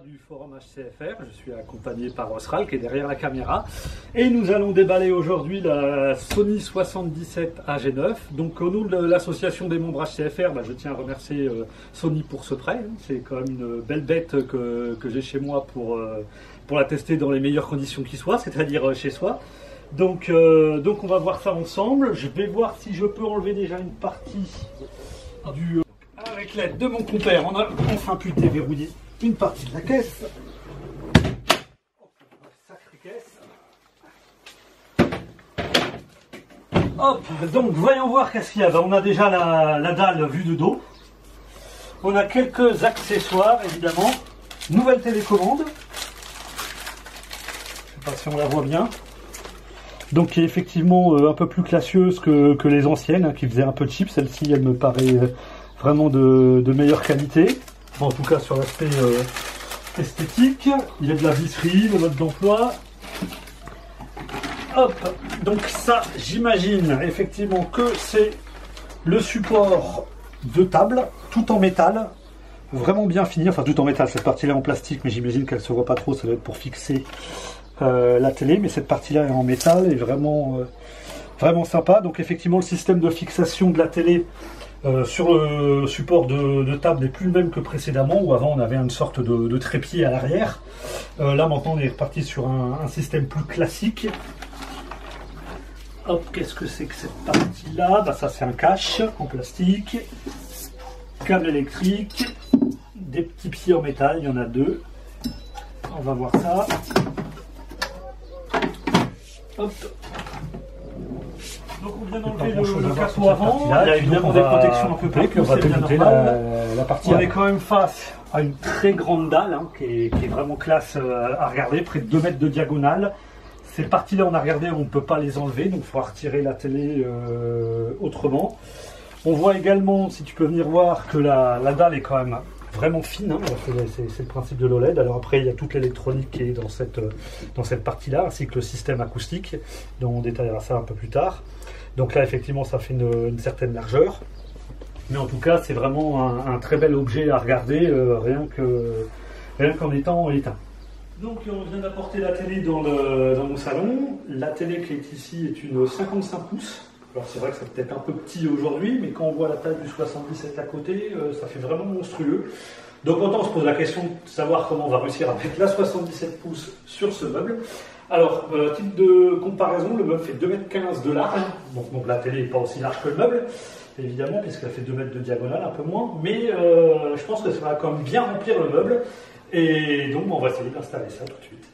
Du forum HCFR, je suis accompagné par Osral qui est derrière la caméra et nous allons déballer aujourd'hui la Sony 77 AG9. Donc au nom de l'association des membres HCFR, je tiens à remercier Sony pour ce prêt. C'est quand même une belle bête que j'ai chez moi pour la tester dans les meilleures conditions qui soient, c'est-à-dire chez soi. Donc on va voir ça ensemble. Je vais voir si je peux enlever déjà une partie du... Avec l'aide de mon compère, on a enfin pu déverrouiller une partie de la caisse. Sacrée caisse. Hop, donc voyons voir qu'est-ce qu'il y a. On a déjà la dalle vue de dos. On a quelques accessoires évidemment. Nouvelle télécommande. Je ne sais pas si on la voit bien. Donc qui est effectivement un peu plus classieuse que les anciennes, hein, qui faisaient un peu cheap. Celle-ci, elle me paraît vraiment de meilleure qualité. En tout cas sur l'aspect esthétique. Il y a de la visserie, le mode d'emploi. Hop, donc ça j'imagine effectivement que c'est le support de table, tout en métal, vraiment bien fini, enfin tout en métal, cette partie là en plastique, mais j'imagine qu'elle se voit pas trop, ça doit être pour fixer la télé, mais cette partie là est en métal et vraiment sympa. Donc effectivement le système de fixation de la télé sur le support de table n'est plus le même que précédemment, où avant on avait une sorte de trépied à l'arrière. Là maintenant on est reparti sur un système plus classique. Hop, qu'est-ce que c'est que cette partie là? Ça c'est un cache en plastique, câble électrique, des petits pieds en métal, il y en a deux. On va voir ça. Hop. Donc on vient d'enlever le capot avant, il y a évidemment des protections un peu partout, c'est bien normal. La partie on est quand même face à une très grande dalle, hein, qui est vraiment classe à regarder, près de 2 mètres de diagonale. Ces parties-là, on a regardé, on ne peut pas les enlever, donc il faudra retirer la télé autrement. On voit également, si tu peux venir voir, que la dalle est quand même vraiment fine, hein. C'est le principe de l'OLED. Alors après, il y a toute l'électronique qui est dans cette partie-là, ainsi que le système acoustique, dont on détaillera ça un peu plus tard. Donc là, effectivement, ça fait une certaine largeur. Mais en tout cas, c'est vraiment un très bel objet à regarder, rien qu'en étant éteint. Donc on vient d'apporter la télé dans mon salon. La télé qui est ici est une 55 pouces. Alors c'est vrai que c'est peut-être un peu petit aujourd'hui, mais quand on voit la taille du 77 à côté, ça fait vraiment monstrueux. Donc autant on se pose la question de savoir comment on va réussir à mettre la 77 pouces sur ce meuble. Alors, titre de comparaison, le meuble fait 2,15 m de large. Donc la télé n'est pas aussi large que le meuble, évidemment, puisqu'elle fait 2 mètres de diagonale, un peu moins. Mais je pense que ça va quand même bien remplir le meuble. Et donc on va essayer d'installer ça tout de suite.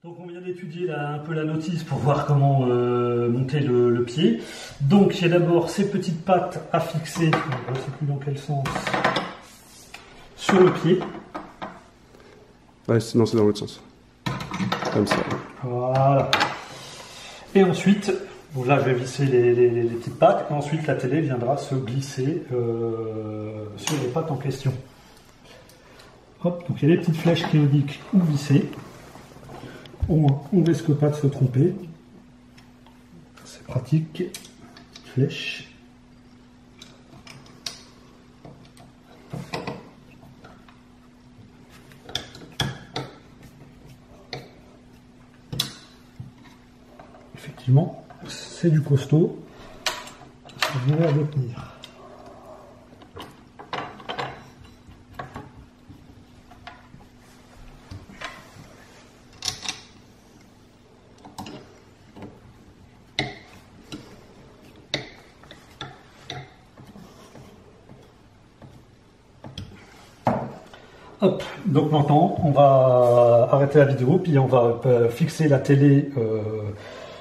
Donc on vient d'étudier un peu la notice pour voir comment monter le pied. Donc il y a d'abord ces petites pattes à fixer, je ne sais plus dans quel sens, sur le pied. Ouais, non, c'est dans l'autre sens. Comme ça. Voilà. Et ensuite, bon, là je vais visser les petites pattes, et ensuite la télé viendra se glisser sur les pattes en question. Hop, donc il y a des petites flèches qui indiquent où visser. On ne risque pas de se tromper. C'est pratique. Flèche. Effectivement, c'est du costaud. Ça a l'air de tenir. Hop, donc maintenant on va arrêter la vidéo, puis on va fixer la télé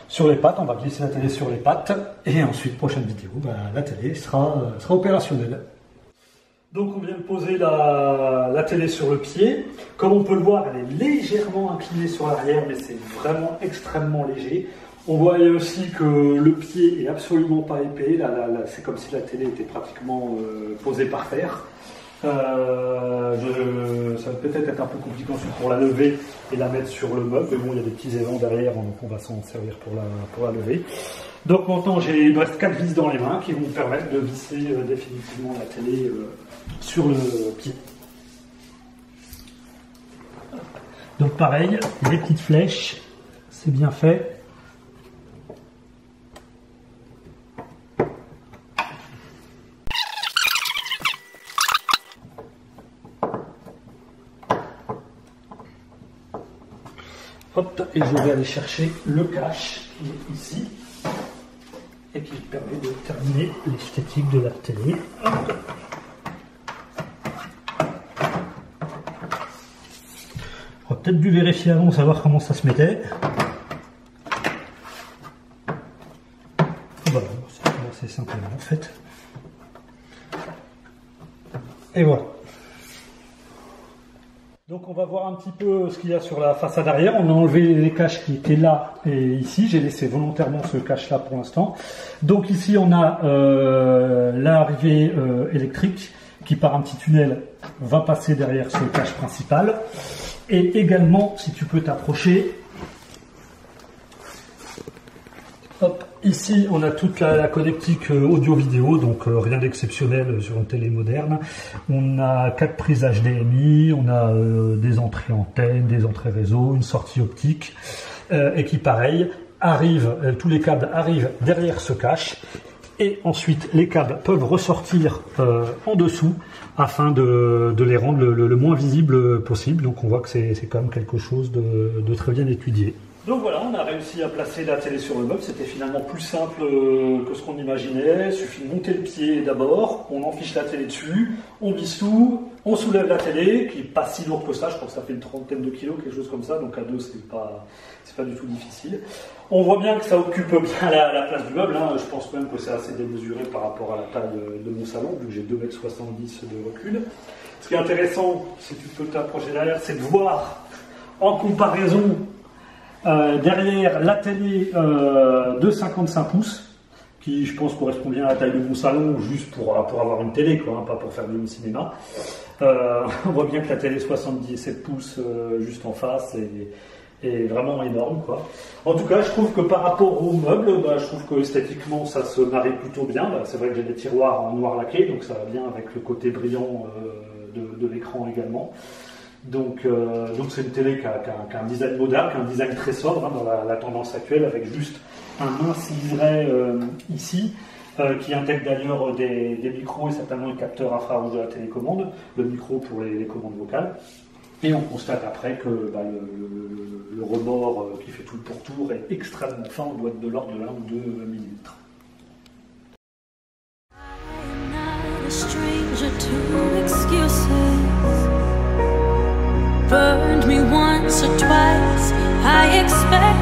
sur les pattes, on va glisser la télé sur les pattes, et ensuite, prochaine vidéo, la télé sera opérationnelle. Donc on vient de poser la télé sur le pied. Comme on peut le voir, elle est légèrement inclinée sur l'arrière, mais c'est vraiment extrêmement léger. On voit aussi que le pied est absolument pas épais, c'est comme si la télé était pratiquement posée par terre. Ça va peut-être être un peu compliqué ensuite pour la lever et la mettre sur le meuble, mais bon, il y a des petits évents derrière, donc on va s'en servir pour la lever. Donc maintenant, il me reste 4 vis dans les mains qui vont me permettre de visser définitivement la télé sur le pied. Donc pareil, les petites flèches, c'est bien fait. Hop, et je vais aller chercher le cache qui est ici et qui permet de terminer l'esthétique de la télé. Hop. On aurait peut-être dû vérifier avant, savoir comment ça se mettait. Voilà, c'est assez simplement en fait. Et voilà. Donc on va voir un petit peu ce qu'il y a sur la façade arrière. On a enlevé les caches qui étaient là et ici. J'ai laissé volontairement ce cache là pour l'instant. Donc ici on a l'arrivée électrique qui par un petit tunnel va passer derrière ce cache principal. Et également, si tu peux t'approcher, hop, ici on a toute la connectique audio-vidéo, donc rien d'exceptionnel sur une télé moderne. On a 4 prises HDMI, on a des entrées antennes, des entrées réseau, une sortie optique, et qui pareil, tous les câbles arrivent derrière ce cache. Et ensuite, les câbles peuvent ressortir en dessous afin de les rendre le moins visible possible. Donc on voit que c'est quand même quelque chose de très bien étudié. Donc voilà, on a réussi à placer la télé sur le meuble. C'était finalement plus simple que ce qu'on imaginait. Il suffit de monter le pied d'abord, on enfiche la télé dessus, on visse tout, on soulève la télé, qui n'est pas si lourde que ça. Je crois que ça fait une trentaine de kilos, quelque chose comme ça. Donc à deux, c'est pas du tout difficile. On voit bien que ça occupe bien la place du meuble. Hein. Je pense même que c'est assez démesuré par rapport à la taille de mon salon, vu que j'ai 2,70 m de recul. Ce qui est intéressant, si tu peux t'approcher derrière, c'est de voir en comparaison derrière la télé de 55 pouces, qui je pense correspond bien à la taille de mon salon, juste pour avoir une télé, quoi, hein, pas pour faire du cinéma. On voit bien que la télé 77 pouces juste en face est vraiment énorme, quoi. En tout cas, je trouve que par rapport au meuble, je trouve que esthétiquement ça se marie plutôt bien. C'est vrai que j'ai des tiroirs en noir laqué, donc ça va bien avec le côté brillant de l'écran également. Donc c'est une télé qui a un design moderne, qui a un design très sobre, hein, dans la tendance actuelle, avec juste un mince livré ici, qui intègre d'ailleurs des micros et certainement un capteur infrarouge de la télécommande, le micro pour les commandes vocales. Et on constate après que le rebord qui fait tout le pourtour est extrêmement fin, on doit être de l'ordre de 1 ou 2 millilitres. Burned me once or twice, I expect